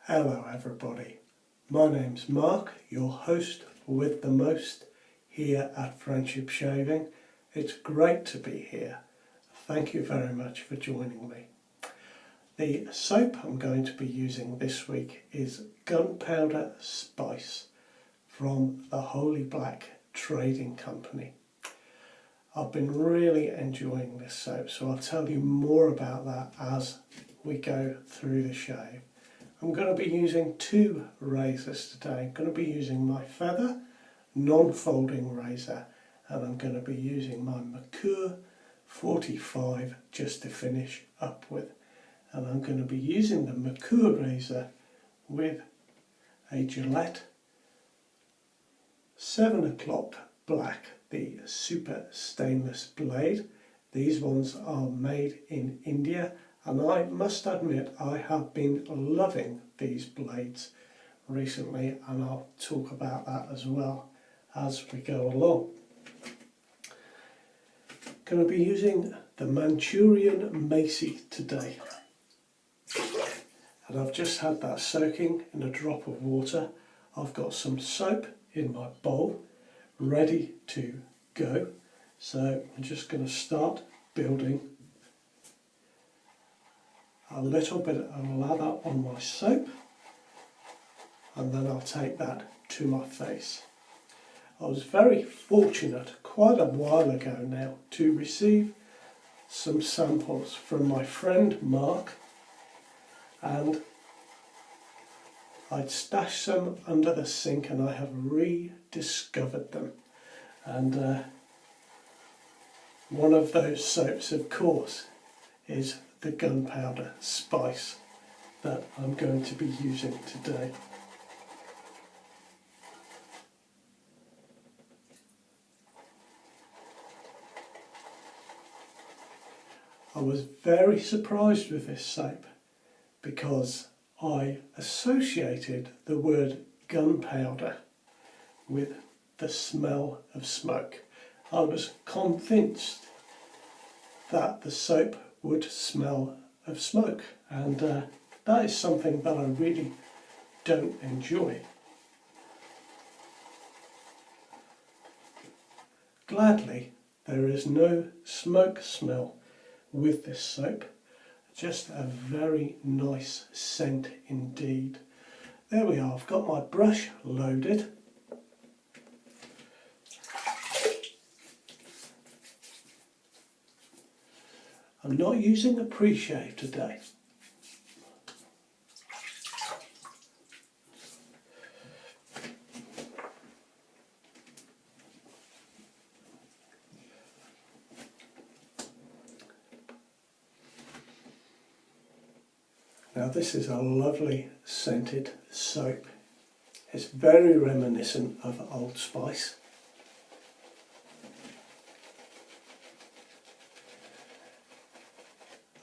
Hello everybody, my name's Mark, your host with the most here at Friendship Shaving. It's great to be here. Thank you very much for joining me. The soap I'm going to be using this week is Gunpowder Spice from the Holy Black Trading Company. I've been really enjoying this soap, so I'll tell you more about that as we go through the shave. I'm going to be using two razors today. I'm going to be using my Feather non-folding razor, and I'm going to be using my Merkur 45 just to finish up with. And I'm going to be using the Merkur razor with a Gillette 7 o'clock black, the super stainless blade. These ones are made in India, and I must admit I have been loving these blades recently, and I'll talk about that as well as we go along. Going to be using the Manchurian Macy today, and I've just had that soaking in a drop of water. I've got some soap in my bowl ready to go, so I'm just going to start building a little bit of lather on my soap, and then I'll take that to my face. I was very fortunate quite a while ago now to receive some samples from my friend Mark, and I'd stashed some under the sink and I have rediscovered them. And one of those soaps, of course, is the Gunpowder Spice that I'm going to be using today. I was very surprised with this soap because I associated the word gunpowder with the smell of smoke. I was convinced that the soap would smell of smoke, and that is something that I really don't enjoy. Gladly, there is no smoke smell with this soap, just a very nice scent indeed. There we are, I've got my brush loaded. I'm not using a pre-shave today. Now this is a lovely scented soap. It's very reminiscent of Old Spice.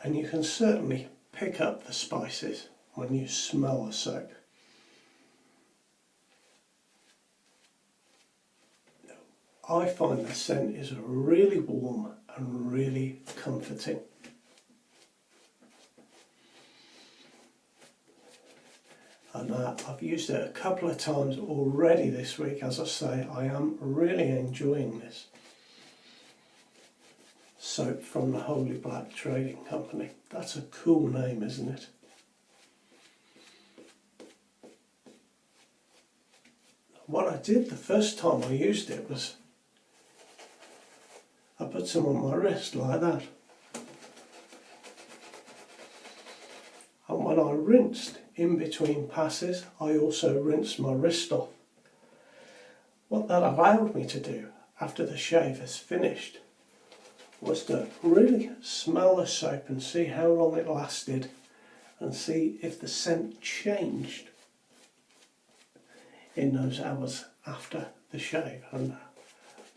And you can certainly pick up the spices when you smell the soap. I find the scent is really warm and really comforting. And I've used it a couple of times already this week. As I say, I am really enjoying this soap from the Holy Black Trading Company. That's a cool name, isn't it? What I did the first time I used it was I put some on my wrist like that. And when I rinsed in between passes, I also rinsed my wrist off. What that allowed me to do after the shave is finished was to really smell the soap and see how long it lasted and see if the scent changed in those hours after the shave. And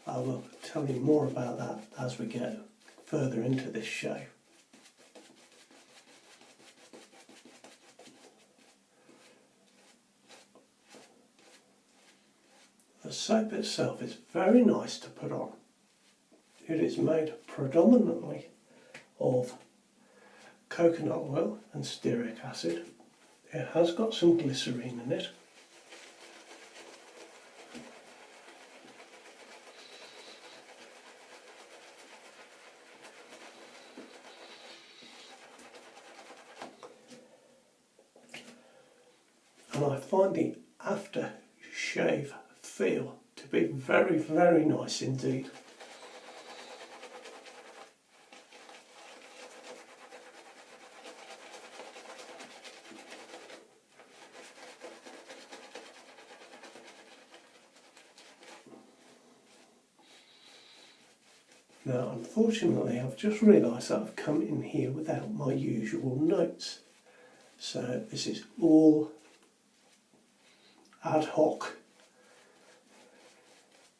I will tell you more about that as we get further into this shave. The soap itself is very nice to put on. It is made predominantly of coconut oil and stearic acid. It has got some glycerine in it. And I find the aftershave feel to be very, very nice indeed. Now, unfortunately, I've just realised that I've come in here without my usual notes. So this is all ad hoc.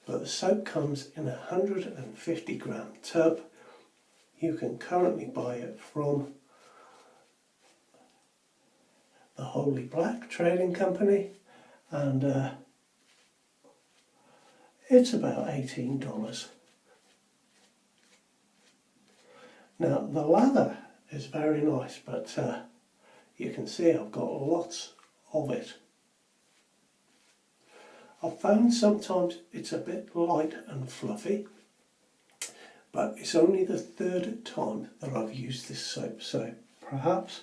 But the soap comes in a 150 gram tub. You can currently buy it from the Holy Black Trading Company, and it's about $18. Now the lather is very nice, but you can see I've got lots of it. I've found sometimes it's a bit light and fluffy, but it's only the third time that I've used this soap, so perhaps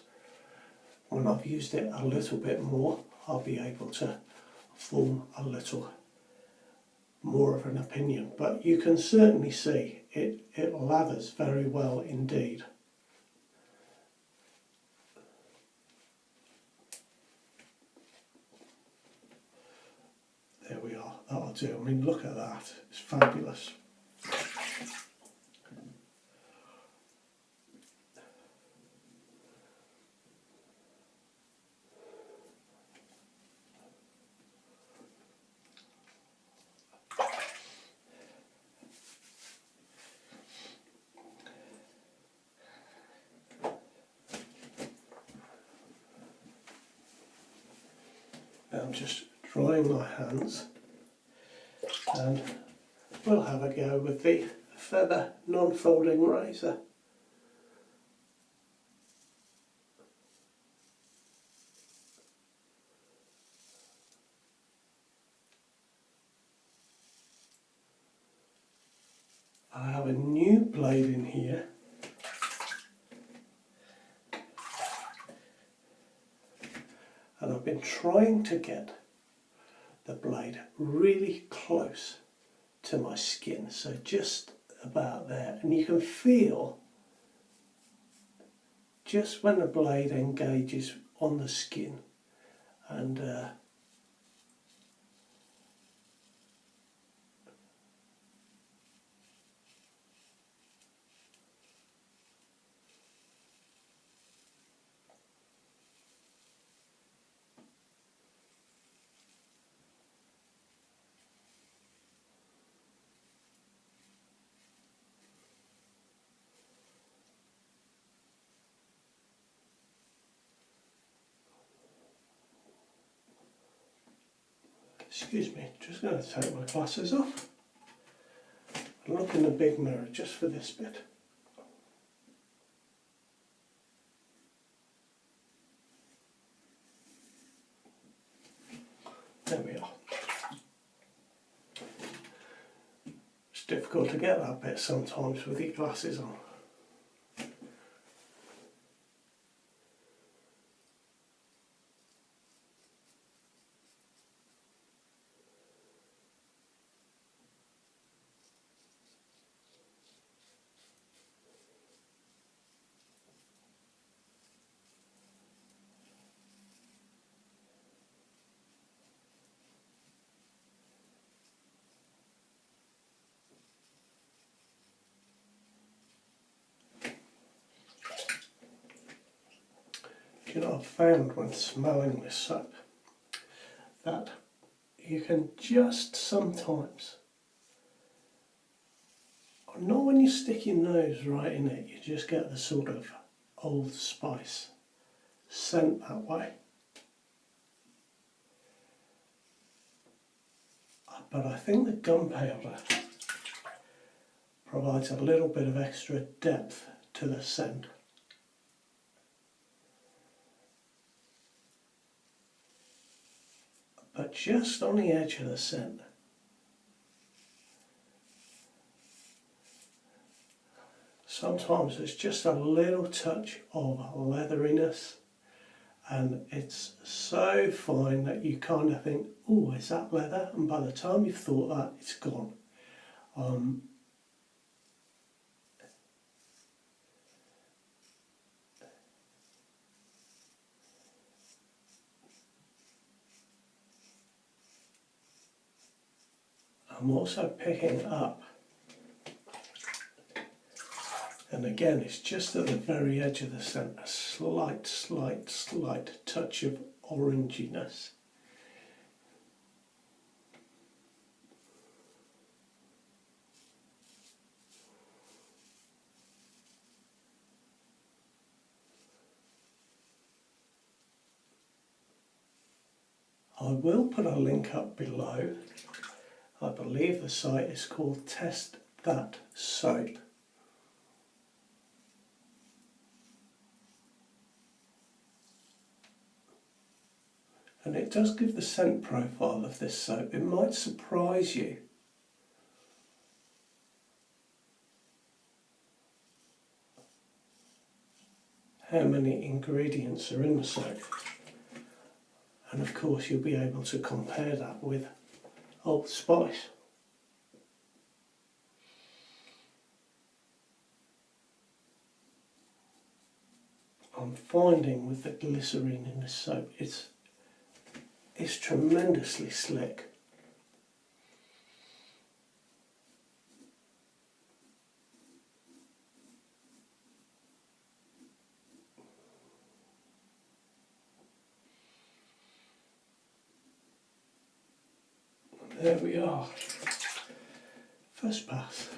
when I've used it a little bit more I'll be able to form a little more of an opinion. But you can certainly see it lathers very well indeed. There we are, that'll do. I mean, look at that, it's fabulous. I'm just drying my hands, and we'll have a go with the feather non-folding razor. I have a new blade in here. And I've been trying to get the blade really close to my skin, so just about there, and you can feel just when the blade engages on the skin, and excuse me, just going to take my glasses off and look in the big mirror just for this bit. There we are. It's difficult to get that bit sometimes with your glasses on. You know, I've found when smelling this soap that you can just sometimes, not when you stick your nose right in it, you just get the sort of Old Spice scent that way. But I think the gunpowder provides a little bit of extra depth to the scent. but just on the edge of the scent. Sometimes there's just a little touch of leatheriness, and it's so fine that you kind of think, oh, is that leather? And by the time you've thought that, it's gone. I'm also picking up, and again it's just at the very edge of the scent, a slight touch of oranginess. I will put a link up below. I believe the site is called Test That Soap. And it does give the scent profile of this soap. It might surprise you. How many ingredients are in the soap. And of course you'll be able to compare that with Old Spice. I'm finding with the glycerine in the soap, it's tremendously slick. There we are. First pass.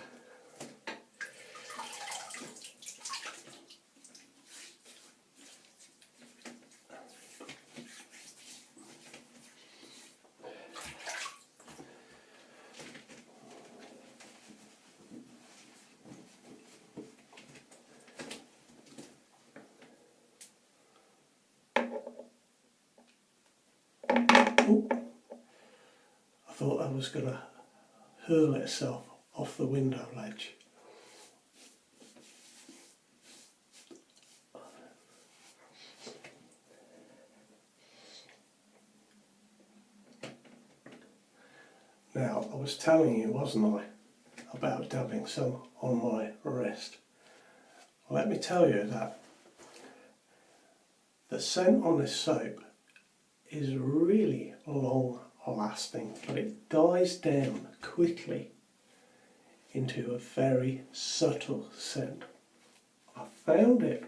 Ooh. I thought I was going to hurl itself off the window ledge. Now, I was telling you, wasn't I, about dabbing some on my wrist. Let me tell you that the scent on this soap is really long lasting, but it dies down quickly into a very subtle scent. I found it,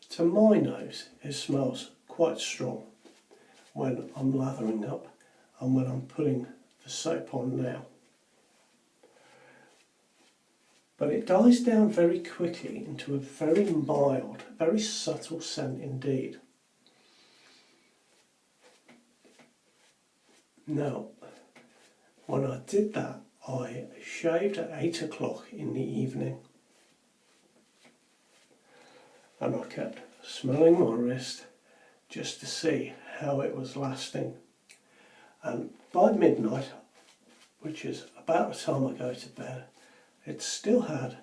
to my nose, it smells quite strong when I'm lathering up and when I'm putting the soap on now. But it dies down very quickly into a very mild, very subtle scent indeed. Now, when I did that, I shaved at 8 o'clock in the evening, and I kept smelling my wrist just to see how it was lasting. And by midnight, which is about the time I go to bed, it still had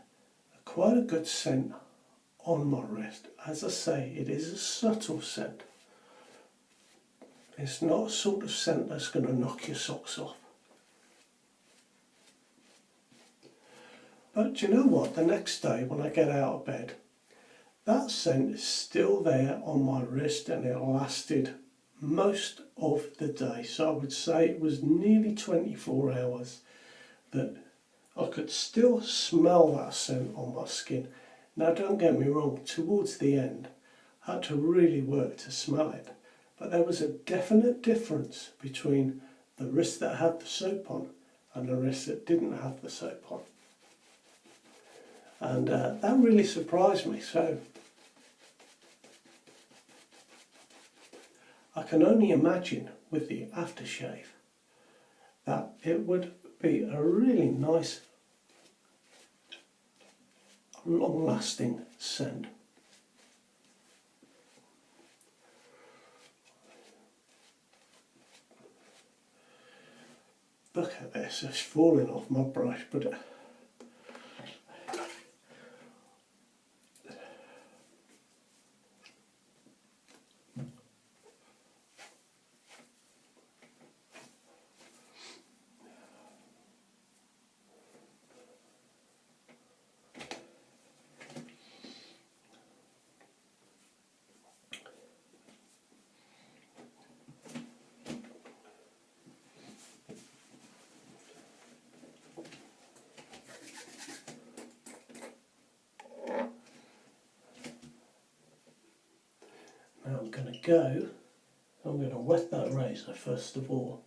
quite a good scent on my wrist. As I say, it is a subtle scent. It's not a sort of scent that's going to knock your socks off. But do you know what? The next day when I get out of bed, that scent is still there on my wrist, and it lasted most of the day. So I would say it was nearly 24 hours that I could still smell that scent on my skin. Now don't get me wrong, towards the end I had to really work to smell it. But there was a definite difference between the wrist that had the soap on and the wrist that didn't have the soap on. And that really surprised me. So I can only imagine with the aftershave that it would be a really nice, long-lasting scent. Look at this, it's falling off my brush, but now I'm going to wet that razor first of all.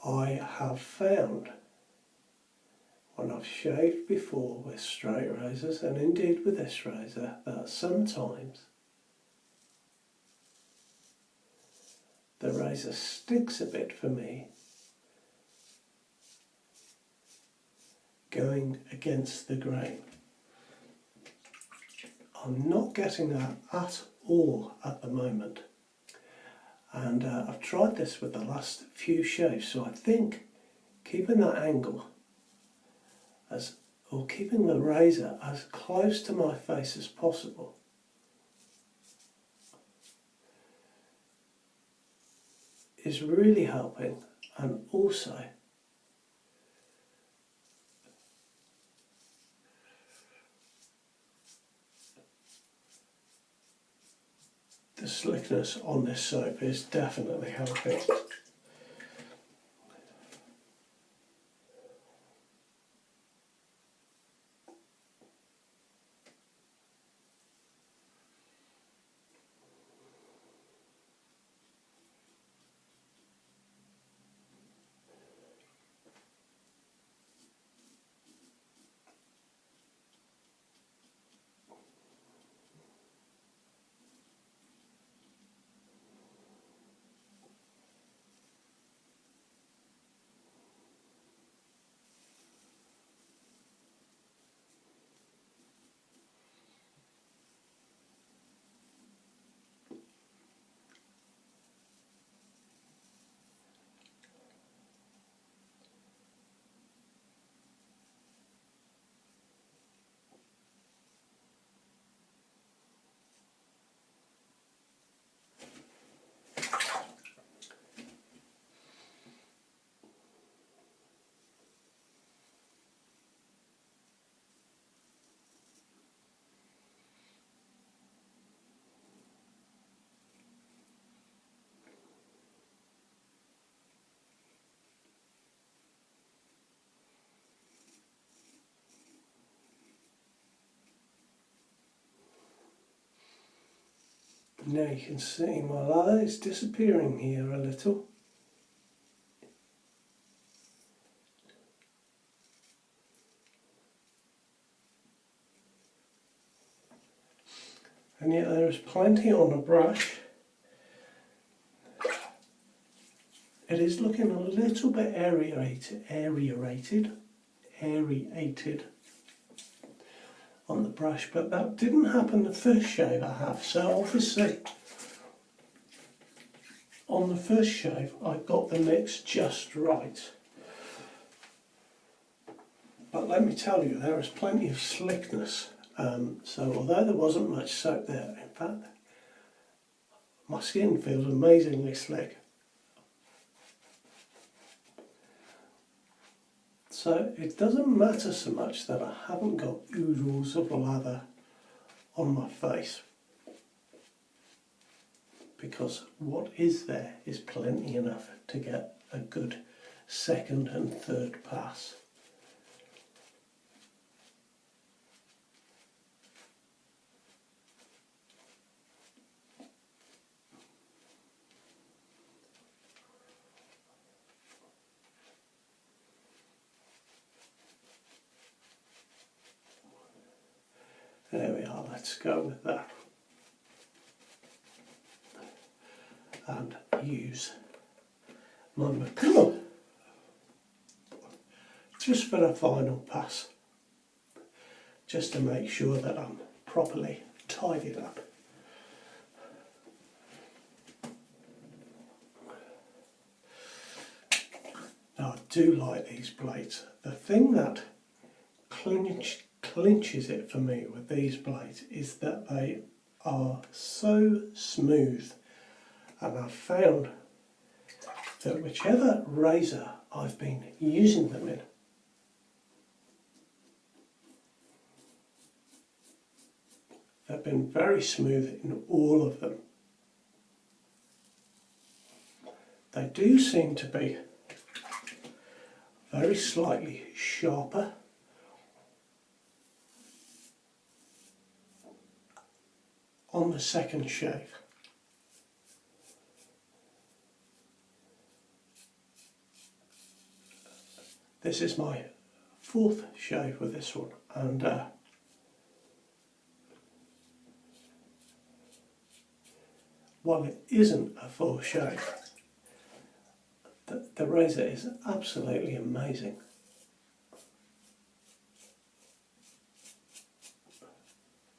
I have found when I've shaved before with straight razors, and indeed with this razor, that sometimes the razor sticks a bit for me going against the grain. I'm not getting that at all at the moment. And I've tried this with the last few shaves, so I think keeping that angle or keeping the razor as close to my face as possible is really helping, and also the slickness on this soap is definitely helping. Now you can see my lather is disappearing here a little. And yet there is plenty on the brush. It is looking a little bit aerated on the brush, but that didn't happen the first shave I have. So obviously on the first shave I got the mix just right. But let me tell you, there is plenty of slickness. So although there wasn't much soap there, in fact, my skin feels amazingly slick. So it doesn't matter so much that I haven't got oodles of lather on my face, because what is there is plenty enough to get a good second and third pass. let's go with that. And use my McCullough just for a final pass, just to make sure that I'm properly tidied up. Now I do like these blades. The thing that clinches it for me with these blades is that they are so smooth, and I've found that whichever razor I've been using them in, they've been very smooth in all of them. They do seem to be very slightly sharper on the second shave. This is my fourth shave with this one, and while it isn't a full shave, the razor is absolutely amazing.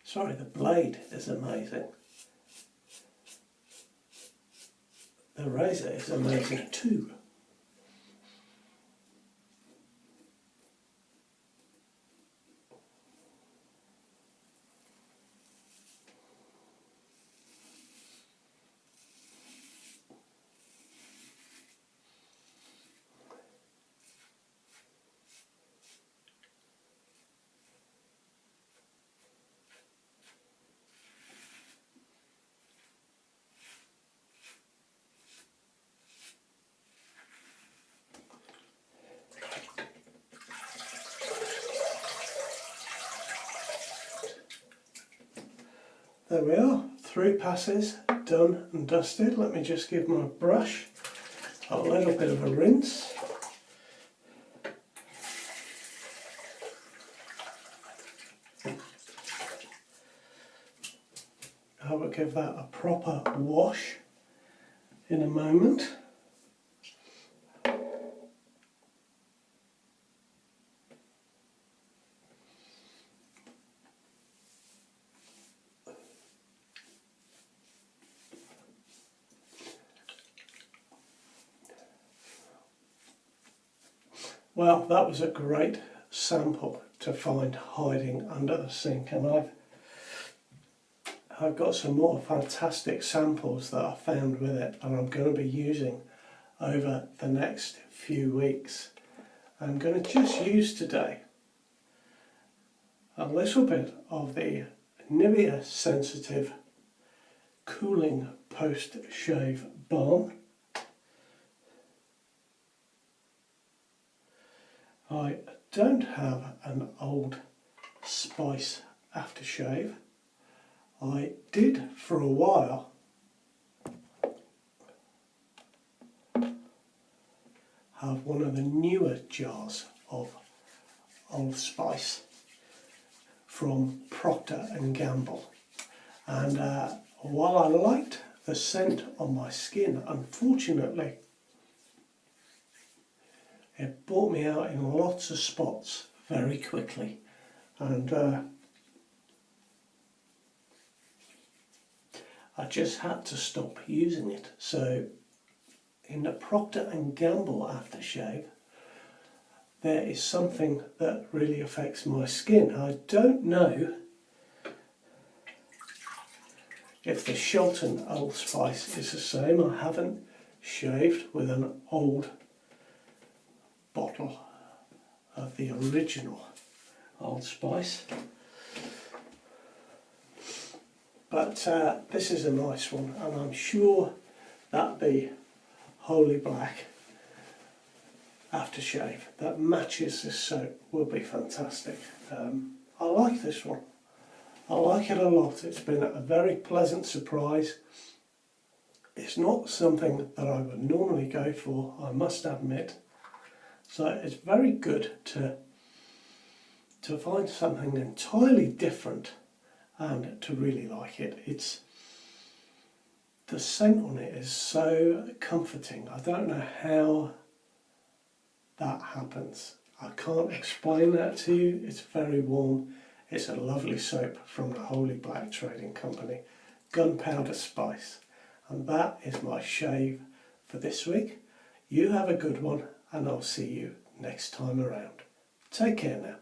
Sorry, the blade is amazing. The razor is amazing too. There we are, 3 passes done and dusted. Let me just give my brush a little bit of a rinse. I will give that a proper wash in a moment. Well, that was a great sample to find hiding under the sink, and I've got some more fantastic samples that I found with it, and I'm going to be using over the next few weeks. I'm going to just use today a little bit of the Nivea Sensitive Cooling Post Shave Balm. I don't have an Old Spice aftershave. I did for a while have one of the newer jars of Old Spice from Procter & Gamble, and while I liked the scent on my skin, unfortunately it brought me out in lots of spots very quickly, and I just had to stop using it. So in the Procter & Gamble aftershave, there is something that really affects my skin. I don't know if the Shelton Old Spice is the same. I haven't shaved with an old bottle of the original Old Spice, but this is a nice one, and I'm sure that the Holy Black aftershave that matches this soap will be fantastic. I like this one. I like it a lot. It's been a very pleasant surprise. It's not something that I would normally go for, I must admit. So it's very good to find something entirely different and to really like it. The scent on it is so comforting. I don't know how that happens. I can't explain that to you. It's very warm. It's a lovely soap from the Holy Black Trading Company, Gunpowder Spice. And that is my shave for this week. You have a good one, and I'll see you next time around. Take care now.